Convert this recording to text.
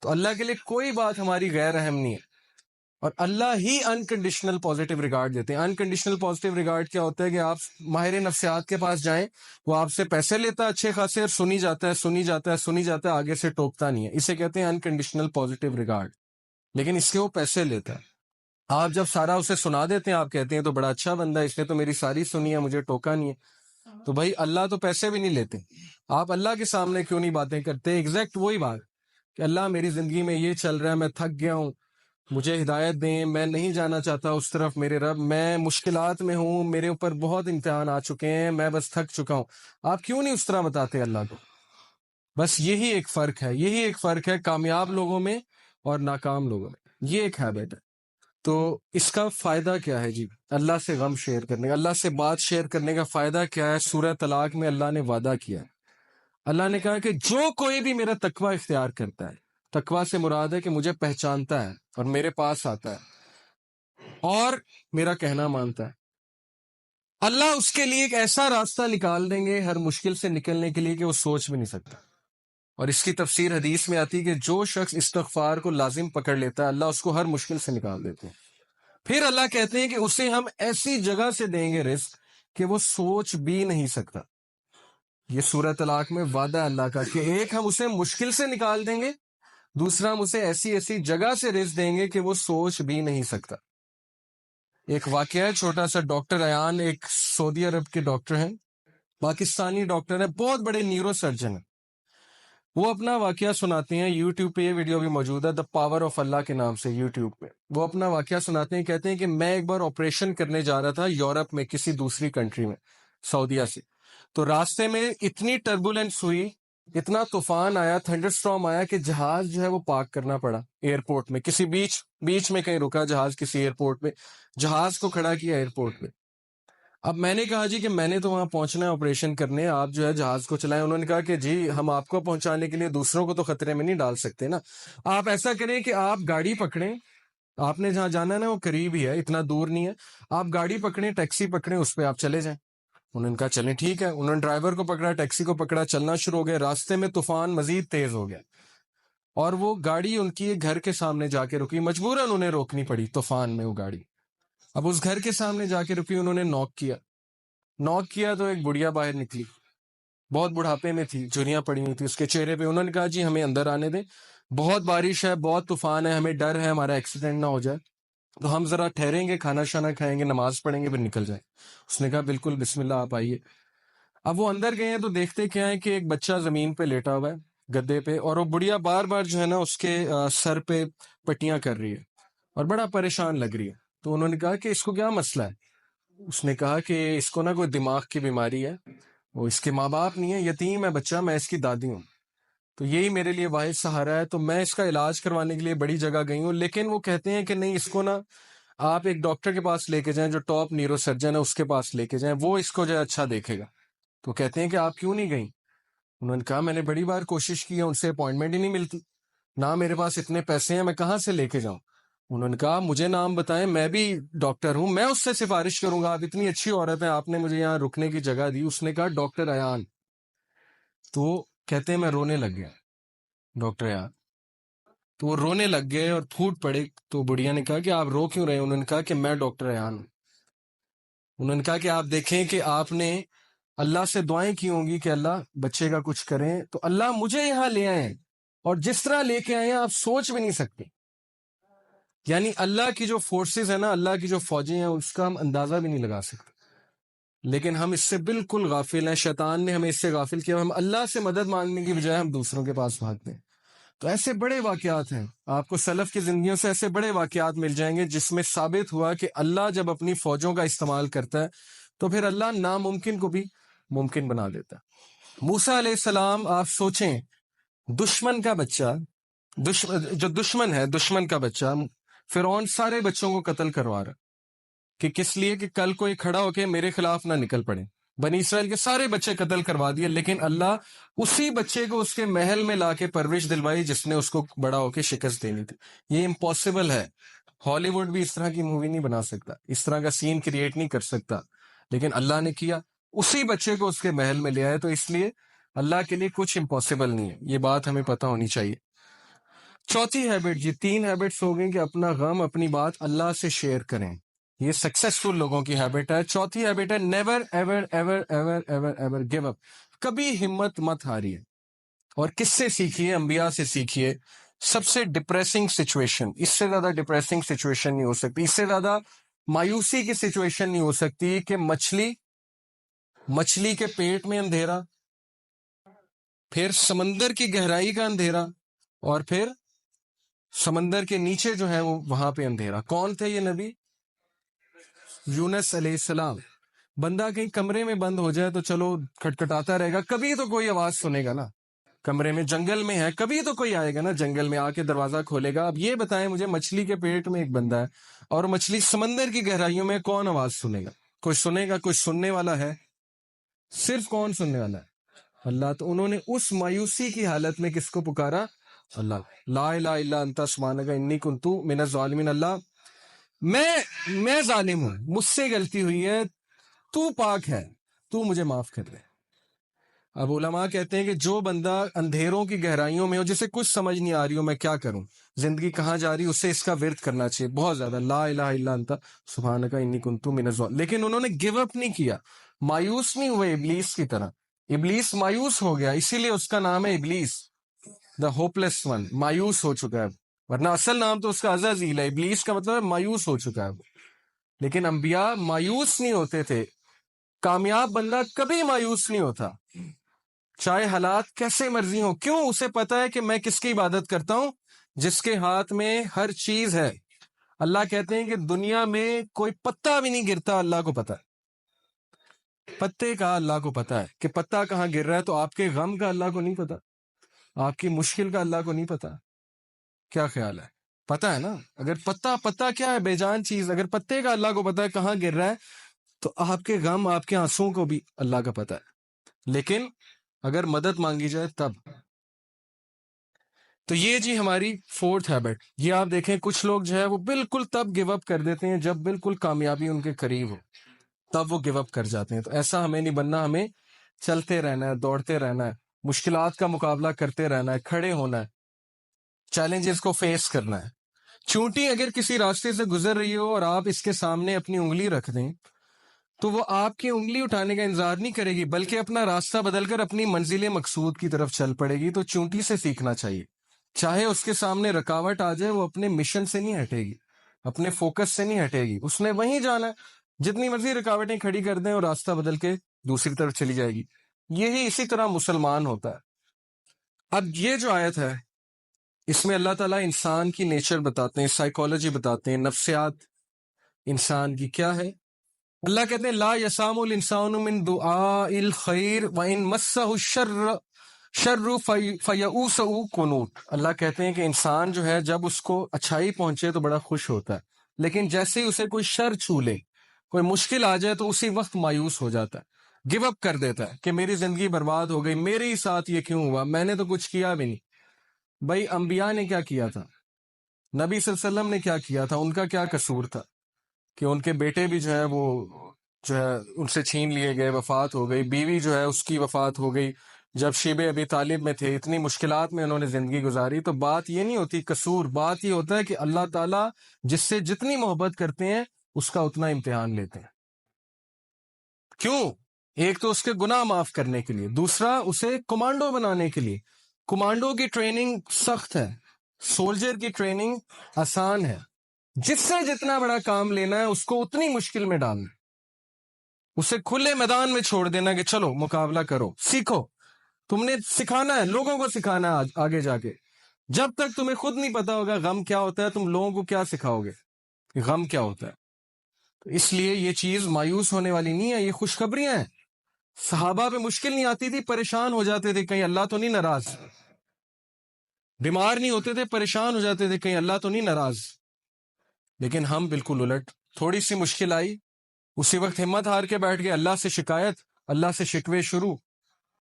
تو اللہ کے لیے کوئی بات ہماری غیر اہم نہیں ہے، اور اللہ ہی انکنڈیشنل پازیٹیو ریگارڈ دیتے ہیں۔ انکنڈیشنل پازیٹیو ریگارڈ کیا ہوتا ہے کہ آپ ماہر نفسیات کے پاس جائیں، وہ آپ سے پیسے لیتا ہے اچھے خاصے، اور سنی جاتا ہے سنی جاتا ہے سنی جاتا ہے، آگے سے ٹوکتا نہیں ہے، اسے کہتے ہیں انکنڈیشنل پازیٹیو ریگارڈ، لیکن اس کے وہ پیسے لیتا ہے۔ آپ جب سارا اسے سنا دیتے ہیں، آپ کہتے ہیں تو بڑا اچھا بندہ ہے، اس نے تو میری ساری سنی ہے، مجھے ٹوکا نہیں ہے۔ تو بھائی اللہ تو پیسے بھی نہیں لیتے، آپ اللہ کے سامنے کیوں نہیں باتیں کرتے؟ ایگزیکٹ وہی بات کہ اللہ میری زندگی میں یہ چل رہا ہے، میں تھک گیا ہوں، مجھے ہدایت دیں، میں نہیں جانا چاہتا اس طرف میرے رب، میں مشکلات میں ہوں، میرے اوپر بہت امتحان آ چکے ہیں، میں بس تھک چکا ہوں۔ آپ کیوں نہیں اس طرح بتاتے اللہ کو؟ بس یہی ایک فرق ہے، یہی ایک فرق ہے کامیاب لوگوں میں اور ناکام لوگوں میں، یہ ایک ہیبٹ ہے۔ تو اس کا فائدہ کیا ہے جی؟ اللہ سے غم شیئر کرنے کا، اللہ سے بات شیئر کرنے کا فائدہ کیا ہے؟ سورہ طلاق میں اللہ نے وعدہ کیا ہے، اللہ نے کہا کہ جو کوئی بھی میرا تقوی اختیار کرتا ہے، تقوی سے مراد ہے کہ مجھے پہچانتا ہے اور میرے پاس آتا ہے اور میرا کہنا مانتا ہے، اللہ اس کے لیے ایک ایسا راستہ نکال دیں گے ہر مشکل سے نکلنے کے لیے کہ وہ سوچ بھی نہیں سکتا۔ اور اس کی تفسیر حدیث میں آتی ہے کہ جو شخص استغفار کو لازم پکڑ لیتا ہے، اللہ اس کو ہر مشکل سے نکال دیتے ہیں۔ پھر اللہ کہتے ہیں کہ اسے ہم ایسی جگہ سے دیں گے رزق کہ وہ سوچ بھی نہیں سکتا۔ یہ سورہ طلاق میں وعدہ ہے اللہ کا کہ ایک ہم اسے مشکل سے نکال دیں گے، دوسرا ہم اسے ایسی ایسی جگہ سے رزق دیں گے کہ وہ سوچ بھی نہیں سکتا۔ ایک واقعہ ہے چھوٹا سا، ڈاکٹر ایان ایک سعودی عرب کے ڈاکٹر ہیں، پاکستانی ڈاکٹر ہیں، بہت بڑے نیورو سرجن ہیں۔ وہ اپنا واقعہ سناتے ہیں، یوٹیوب پہ یہ ویڈیو بھی موجود ہے، دا پاور آف اللہ کے نام سے یوٹیوب پہ۔ وہ اپنا واقعہ سناتے ہیں، کہتے ہیں کہ میں ایک بار آپریشن کرنے جا رہا تھا یورپ میں، کسی دوسری کنٹری میں، سعودیہ سے۔ تو راستے میں اتنی ٹربولنس ہوئی، اتنا طوفان آیا، تھنڈر سٹارم آیا کہ جہاز جو ہے وہ پارک کرنا پڑا ایئرپورٹ میں، کسی بیچ میں کہیں رکا جہاز، کسی ایئرپورٹ میں، جہاز کو کھڑا کیا ایئرپورٹ پہ۔ اب میں نے کہا جی کہ میں نے تو وہاں پہنچنا ہے آپریشن کرنے، آپ جو ہے جہاز کو چلائیں۔ انہوں نے کہا کہ جی ہم آپ کو پہنچانے کے لیے دوسروں کو تو خطرے میں نہیں ڈال سکتے نا، آپ ایسا کریں کہ آپ گاڑی پکڑیں، آپ نے جہاں جانا ہے نا وہ قریب ہی ہے، اتنا دور نہیں ہے، آپ گاڑی پکڑیں، ٹیکسی پکڑیں، اس پہ آپ چلے جائیں۔ انہوں نے کہا چلیں ٹھیک ہے۔ انہوں نے ڈرائیور کو پکڑا، ٹیکسی کو پکڑا، چلنا شروع ہو گئے۔ راستے میں طوفان مزید تیز ہو گیا اور وہ گاڑی ان کی ایک گھر کے سامنے جا کے رکی، مجبوراً انہیں روکنی پڑی طوفان میں وہ گاڑی۔ اب اس گھر کے سامنے جا کے رکی، انہوں نے نوک کیا تو ایک بڑھیا باہر نکلی، بہت بڑھاپے میں تھی، جھریاں پڑی ہوئی تھی اس کے چہرے پہ۔ انہوں نے کہا جی ہمیں اندر آنے دیں، بہت بارش ہے، بہت طوفان ہے، ہمیں ڈر ہے ہمارا ایکسیڈنٹ نہ ہو جائے، تو ہم ذرا ٹھہریں گے، کھانا شانا کھائیں گے، نماز پڑھیں گے، پھر نکل جائیں۔ اس نے کہا بالکل، بسم اللہ، آپ آئیے۔ اب وہ اندر گئے ہیں تو دیکھتے کیا ہے کہ ایک بچہ زمین پہ لیٹا ہوا ہے گدے پہ، اور وہ بڑھیا بار بار جو ہے نا اس کے سر پہ پٹیاں کر رہی ہے اور بڑا پریشان لگ رہی ہے۔ تو انہوں نے کہا کہ اس کو کیا مسئلہ ہے؟ اس نے کہا کہ اس کو نا کوئی دماغ کی بیماری ہے، وہ اس کے ماں باپ نہیں ہے، یتیم ہے بچہ، میں اس کی دادی ہوں، تو یہی میرے لیے واحد سہارا ہے، تو میں اس کا علاج کروانے کے لیے بڑی جگہ گئی ہوں، لیکن وہ کہتے ہیں کہ نہیں، اس کو نا آپ ایک ڈاکٹر کے پاس لے کے جائیں جو ٹاپ نیورو سرجن ہے، اس کے پاس لے کے جائیں، وہ اس کو جو ہے اچھا دیکھے گا۔ تو کہتے ہیں کہ آپ کیوں نہیں گئیں؟ انہوں نے کہا میں نے بڑی بار کوشش کی ہے، ان سے اپوائنٹمنٹ ہی نہیں ملتی، نہ میرے پاس اتنے پیسے ہیں، میں کہاں سے لے کے جاؤں؟ انہوں نے کہا مجھے نام بتائیں، میں بھی ڈاکٹر ہوں، میں اس سے سفارش کروں گا، آپ اتنی اچھی عورت ہیں، آپ نے مجھے یہاں رکنے کی جگہ دی۔ اس نے کہا ڈاکٹر ایان۔ تو کہتے ہیں میں رونے لگ گیا، ڈاکٹر ایان۔ تو وہ رونے لگ گئے اور پھوٹ پڑے۔ تو بڑھیا نے کہا کہ آپ رو کیوں رہے ہیں؟ انہوں نے کہا کہ میں ڈاکٹر ایان ہوں۔ انہوں نے کہا کہ آپ دیکھیں کہ آپ نے اللہ سے دعائیں کی ہوں گی کہ اللہ بچے کا کچھ کریں، تو اللہ مجھے یہاں لے آئے ہیں، اور جس طرح لے کے آئے ہیں آپ سوچ بھی نہیں سکتے۔ یعنی اللہ کی جو فورسز ہیں نا، اللہ کی جو فوجیں ہیں، اس کا ہم اندازہ بھی نہیں لگا سکتے، لیکن ہم اس سے بالکل غافل ہیں، شیطان نے ہمیں اس سے غافل کیا، ہم اللہ سے مدد مانگنے کی بجائے ہم دوسروں کے پاس بھاگتے ہیں۔ تو ایسے بڑے واقعات ہیں، آپ کو سلف کی زندگیوں سے ایسے بڑے واقعات مل جائیں گے جس میں ثابت ہوا کہ اللہ جب اپنی فوجوں کا استعمال کرتا ہے تو پھر اللہ ناممکن کو بھی ممکن بنا دیتا ہے۔ موسیٰ علیہ السلام، آپ سوچیں، دشمن کا بچہ، جو دشمن کا بچہ، فرعون سارے بچوں کو قتل کروا رہا، کہ کس لیے؟ کہ کل کوئی کھڑا ہو کے میرے خلاف نہ نکل پڑے۔ بنی اسرائیل کے سارے بچے قتل کروا دیے، لیکن اللہ اسی بچے کو اس کے محل میں لا کے پرورش دلوائی جس نے اس کو بڑا ہو کے شکست دینی تھی۔ یہ امپاسبل ہے، ہالی ووڈ بھی اس طرح کی مووی نہیں بنا سکتا، اس طرح کا سین کریٹ نہیں کر سکتا، لیکن اللہ نے کیا، اسی بچے کو اس کے محل میں لے آئے۔ تو اس لیے اللہ کے لیے کچھ امپاسبل نہیں ہے، یہ بات ہمیں پتہ ہونی چاہیے۔ چوتھی ہیبٹ جی، 3 ہیبٹس ہو گئی کہ اپنا غم اپنی بات اللہ سے شیئر کریں. یہ سکسیسفل لوگوں کی ہیبٹ ہے. چوتھی ہیبٹ ہے never ever ever ever ever ever give up. کبھی ہمت مت ہاریے. اور کس سے سیکھیے؟ انبیاء سے سیکھیے. سب سے ڈپریسنگ سچویشن، اس سے زیادہ ڈپریسنگ سچویشن نہیں ہو سکتی، اس سے زیادہ مایوسی کی سچویشن نہیں ہو سکتی کہ مچھلی کے پیٹ میں اندھیرا، پھر سمندر کی گہرائی کا اندھیرا، اور پھر سمندر کے نیچے جو ہے وہ وہاں پہ اندھیرا. کون تھے یہ نبی؟ یونس علیہ السلام. بندہ کہیں کمرے میں بند ہو جائے تو چلو کھٹکھٹاتا رہے گا، کبھی تو کوئی آواز سنے گا نا. کمرے میں، جنگل میں ہے، کبھی تو کوئی آئے گا نا جنگل میں، آ کے دروازہ کھولے گا. اب یہ بتائیں مجھے، مچھلی کے پیٹ میں ایک بندہ ہے اور مچھلی سمندر کی گہرائیوں میں، کون آواز سنے گا؟ کوئی سنے گا؟ کوئی سننے والا ہے؟ صرف کون سننے والا ہے؟ اللہ. تو انہوں نے اس مایوسی کی حالت میں کس کو پکارا؟ اللہ. لا الہ الا انت سبحانک انی کنت من الظالمین. اللہ میں ظالم ہوں، مجھ سے غلطی ہوئی ہے، تو پاک ہے، تو مجھے معاف کر دے. اب علماء کہتے ہیں کہ جو بندہ اندھیروں کی گہرائیوں میں ہو، جسے کچھ سمجھ نہیں آ رہی ہو میں کیا کروں، زندگی کہاں جا رہی، اسے اس کا ورد کرنا چاہیے بہت زیادہ، لا الہ الا انت سبحانک انی کنت من الظالمین. لیکن انہوں نے گیو اپ نہیں کیا، مایوس نہیں ہوئے ابلیس کی طرح. ابلیس مایوس ہو گیا، اسی لیے اس کا نام ہے ابلیس، دا ہوپلیس ون. مایوس ہو چکا ہے، ورنہ اصل نام تو اس کا عزازیل ہے. ابلیس کا مطلب ہے مایوس ہو چکا ہے. لیکن انبیاء مایوس نہیں ہوتے تھے. کامیاب بندہ کبھی مایوس نہیں ہوتا، چاہے حالات کیسے مرضی ہوں. کیوں؟ اسے پتا ہے کہ میں کس کی عبادت کرتا ہوں؟ جس کے ہاتھ میں ہر چیز ہے. اللہ کہتے ہیں کہ دنیا میں کوئی پتا بھی نہیں گرتا، اللہ کو پتا ہے. پتے کا اللہ کو پتا ہے کہ پتا کہاں گر رہا ہے. تو آپ کے غم کا اللہ کو نہیں پتا؟ آپ کی مشکل کا اللہ کو نہیں پتا؟ کیا خیال ہے؟ پتا ہے نا. اگر پتا کیا ہے؟ بے جان چیز. اگر پتے کا اللہ کو پتا ہے کہاں گر رہا ہے، تو آپ کے غم، آپ کے آنسوں کو بھی اللہ کا پتا ہے. لیکن اگر مدد مانگی جائے تب. تو یہ جی ہماری 4th ہیبٹ. یہ آپ دیکھیں کچھ لوگ جو ہے وہ بالکل تب گیو اپ کر دیتے ہیں جب بالکل کامیابی ان کے قریب ہو، تب وہ گیو اپ کر جاتے ہیں. تو ایسا ہمیں نہیں بننا. ہمیں چلتے رہنا ہے، دوڑتے رہنا ہے، مشکلات کا مقابلہ کرتے رہنا ہے، کھڑے ہونا ہے، چیلنجز کو فیس کرنا ہے. چونٹی اگر کسی راستے سے گزر رہی ہو اور آپ اس کے سامنے اپنی انگلی رکھ دیں، تو وہ آپ کی انگلی اٹھانے کا انتظار نہیں کرے گی، بلکہ اپنا راستہ بدل کر اپنی منزل مقصود کی طرف چل پڑے گی. تو چونٹی سے سیکھنا چاہیے. چاہے اس کے سامنے رکاوٹ آ جائے، وہ اپنے مشن سے نہیں ہٹے گی، اپنے فوکس سے نہیں ہٹے گی. اس نے وہیں جانا ہے. جتنی مرضی رکاوٹیں کھڑی کر دیں اور راستہ بدل کے دوسری طرف چلی جائے گی. یہی اسی طرح مسلمان ہوتا ہے. اب یہ جو آیت ہے، اس میں اللہ تعالیٰ انسان کی نیچر بتاتے ہیں، سائیکالوجی بتاتے ہیں، نفسیات انسان کی کیا ہے. اللہ کہتے ہیں لا یسام الانسان من دعاء الخیر وان مسہ الشر فیئوس قنوط. اللہ کہتے ہیں کہ انسان جو ہے جب اس کو اچھائی پہنچے تو بڑا خوش ہوتا ہے، لیکن جیسے ہی اسے کوئی شر چھو لے، کوئی مشکل آ جائے، تو اسی وقت مایوس ہو جاتا ہے، گیو اپ کر دیتا ہے کہ میری زندگی برباد ہو گئی، میرے ہی ساتھ یہ کیوں ہوا، میں نے تو کچھ کیا بھی نہیں. بھائی انبیاء نے کیا کیا تھا؟ نبی صلی اللہ علیہ وسلم نے کیا کیا تھا؟ ان کا کیا قصور تھا کہ ان کے بیٹے بھی جو ہے وہ جو ہے ان سے چھین لیے گئے، وفات ہو گئی، بیوی جو ہے اس کی وفات ہو گئی جب شیب ابی طالب میں تھے، اتنی مشکلات میں انہوں نے زندگی گزاری. تو بات یہ نہیں ہوتی قصور، بات یہ ہوتا ہے کہ اللہ تعالیٰ جس سے جتنی محبت کرتے ہیں اس کا اتنا امتحان لیتے ہیں. کیوں؟ ایک تو اس کے گناہ معاف کرنے کے لیے، دوسرا اسے کمانڈو بنانے کے لیے. کمانڈو کی ٹریننگ سخت ہے، سولجر کی ٹریننگ آسان ہے. جس سے جتنا بڑا کام لینا ہے اس کو اتنی مشکل میں ڈالنا، اسے کھلے میدان میں چھوڑ دینا کہ چلو مقابلہ کرو، سیکھو. تم نے سکھانا ہے، لوگوں کو سکھانا ہے. آگے جا کے جب تک تمہیں خود نہیں پتا ہوگا غم کیا ہوتا ہے، تم لوگوں کو کیا سکھاؤ گے کہ غم کیا ہوتا ہے. تو اس لیے یہ چیز مایوس ہونے والی نہیں ہے، یہ خوشخبریاں ہیں. صحابہ پہ مشکل نہیں آتی تھی، پریشان ہو جاتے تھے کہیں اللہ تو نہیں ناراض. بیمار نہیں ہوتے تھے، پریشان ہو جاتے تھے کہیں اللہ تو نہیں ناراض. لیکن ہم بالکل الٹ، تھوڑی سی مشکل آئی اسی وقت ہمت ہار کے بیٹھ گئے، اللہ سے شکایت، اللہ سے شکوے شروع.